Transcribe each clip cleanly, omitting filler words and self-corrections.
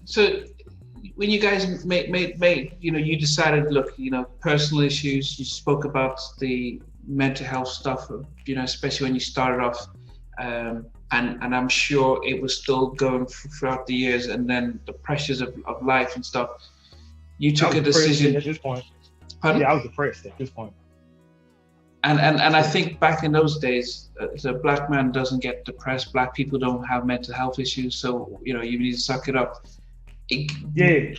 So when you guys made you decided, look, personal issues. You spoke about the mental health stuff, especially when you started off, and I'm sure it was still going throughout the years, and then the pressures of life and stuff. You I took was a depressed at decision. this point. Yeah, I Pardon? was depressed at this point. And I think back in those days, the black man doesn't get depressed. Black people don't have mental health issues, so you need to suck it up. It, Yeah.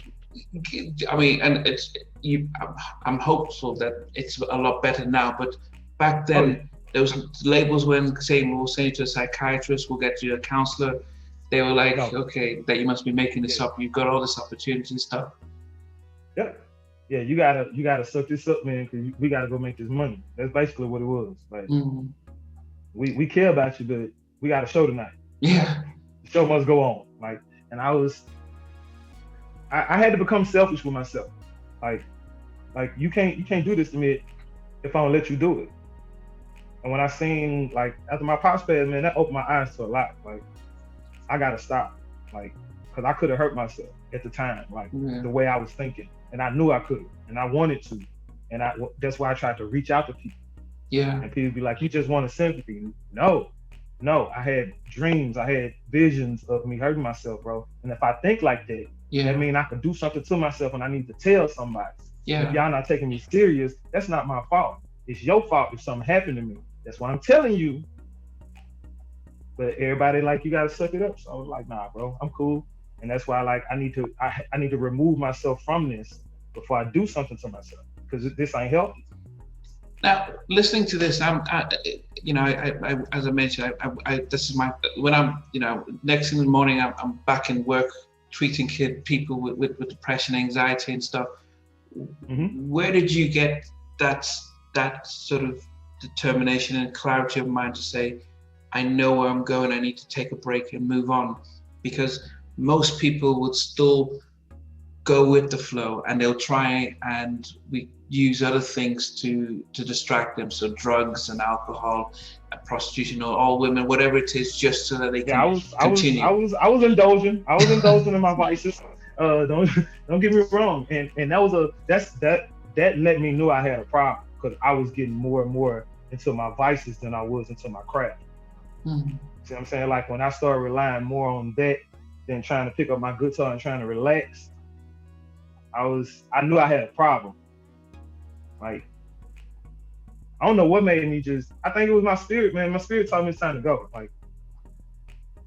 I mean, and it's you. I'm hopeful that it's a lot better now. But back Oh yeah. then, those labels when saying we'll send you to a psychiatrist, we'll get you a counselor. They were like, No. okay, that you must be making this Yeah. up. You've got all this opportunity and stuff. Yeah. Yeah. You gotta suck this up, man, because we gotta go make this money. That's basically what it was. Like Mm. we care about you, but we got a show tonight. Like Yeah, the show must go on. Like, and I had to become selfish with myself. Like you can't do this to me if I don't let you do it. And when I seen like after my pops passed, man, that opened my eyes to a lot. Like I gotta stop. Like, cause I could have hurt myself at the time, like yeah, the way I was thinking, and I knew I could, and I wanted to, and that's why I tried to reach out to people, yeah, and people be like, "You just wanted sympathy." No, no, I had dreams, I had visions of me hurting myself, bro. And if I think like that, that yeah, means I could do something to myself, and I need to tell somebody. And if yeah. y'all not taking me serious, that's not my fault. It's your fault if something happened to me. That's why I'm telling you. But everybody like you gotta suck it up. So I was like, nah, bro, I'm cool. And that's why like I need to remove myself from this before I do something to myself because this ain't healthy. Now, listening to this, as I mentioned, this is my when I'm, next thing in the morning, I'm back in work, treating people with depression, anxiety, and stuff. Hmm. Where did you get that that sort of determination and clarity of mind to say, I know where I'm going, I need to take a break and move on? Because most people would still go with the flow and they'll try and we use other things to distract them, so drugs and alcohol and prostitution, or all women, whatever it is, just so that they Yeah, I can was I was I continue. was I was indulging. I was indulging in my vices. Don't don't get me wrong. And that let me know I had a problem because I was getting more and more into my vices than I was into my craft. Mm. See what I'm saying? Like when I started relying more on that than trying to pick up my guitar and trying to relax, I knew I had a problem. Like I don't know what made me just I think it was my spirit, man. My spirit told me it's time to go. Like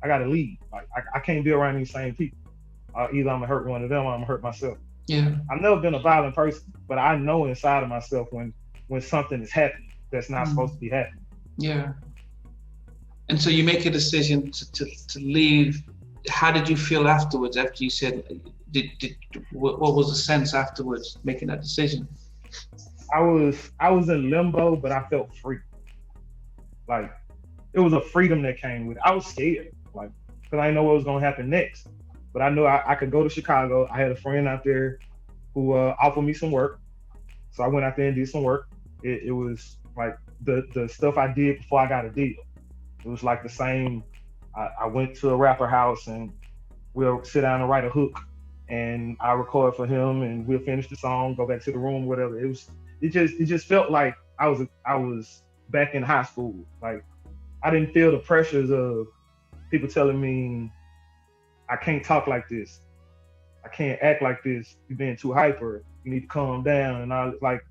I gotta leave. Like I can't be around these same people. Either I'm gonna hurt one of them or I'm gonna hurt myself. Yeah, I've never been a violent person, but I know inside of myself when something is happening that's not supposed mm. to be happening. Yeah. And so you make a decision to leave. How did you feel afterwards? After you said, did what was the sense afterwards making that decision? I was in limbo, but I felt free. Like it was a freedom that came with it. I was scared, like because I didn't know what was gonna happen next. But I knew I could go to Chicago. I had a friend out there who offered me some work, so I went out there and did some work. It was like the stuff I did before I got a deal. It was like the same. I went to a rapper house and we'll sit down and write a hook, and I record for him, and we'll finish the song, go back to the room, whatever. It just felt like I was back in high school. Like I didn't feel the pressures of people telling me I can't talk like this, I can't act like this, you're being too hyper, you need to calm down, and I was like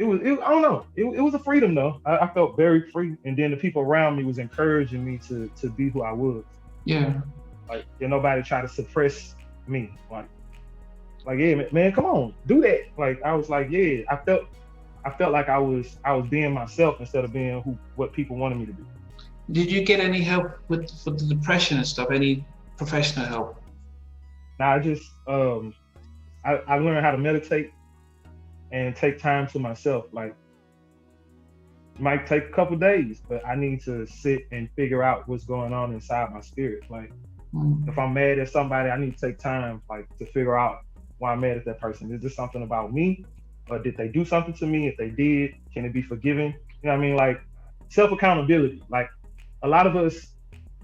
I don't know. It was a freedom though. I felt very free, and then the people around me was encouraging me to be who I was. Yeah, Like, did nobody try to suppress me? Like yeah, man, come on, do that. Like I was like, yeah, I felt like I was being myself instead of being who what people wanted me to be. did you get any help with the depression and stuff? Any professional help? Now I just I learned how to meditate and take time to myself. Like it might take a couple days, but I need to sit and figure out what's going on inside my spirit. Like Mm. if I'm mad at somebody, I need to take time like to figure out why I'm mad at that person. Is this something about me? Or did they do something to me? If they did, can it be forgiven? You know what I mean? Like self accountability. Like a lot of us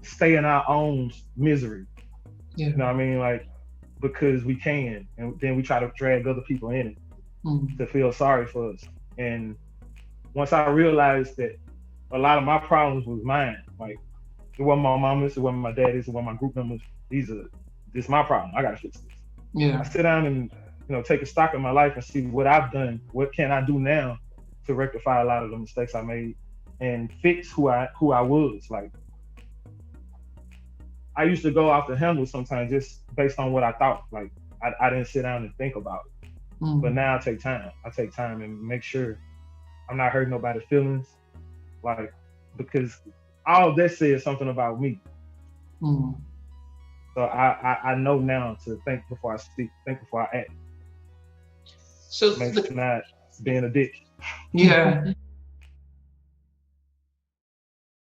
stay in our own misery. Yeah. You know what I mean? Like, because we can, and then we try to drag other people in it to feel sorry for us. And once I realized that a lot of my problems was mine, like it wasn't my mama's, it wasn't my daddy's, it wasn't my group members. This is my problem. I gotta fix this. Yeah. I sit down and take a stock of my life and see what I've done. What can I do now to rectify a lot of the mistakes I made and fix who I was. Like, I used to go off the handle sometimes just based on what I thought. Like, I didn't sit down and think about it. But now I take time. I take time and make sure I'm not hurting nobody's feelings. Like, because all of that says something about me. So I know now to think before I speak, think before I act. So not being a dick. Yeah.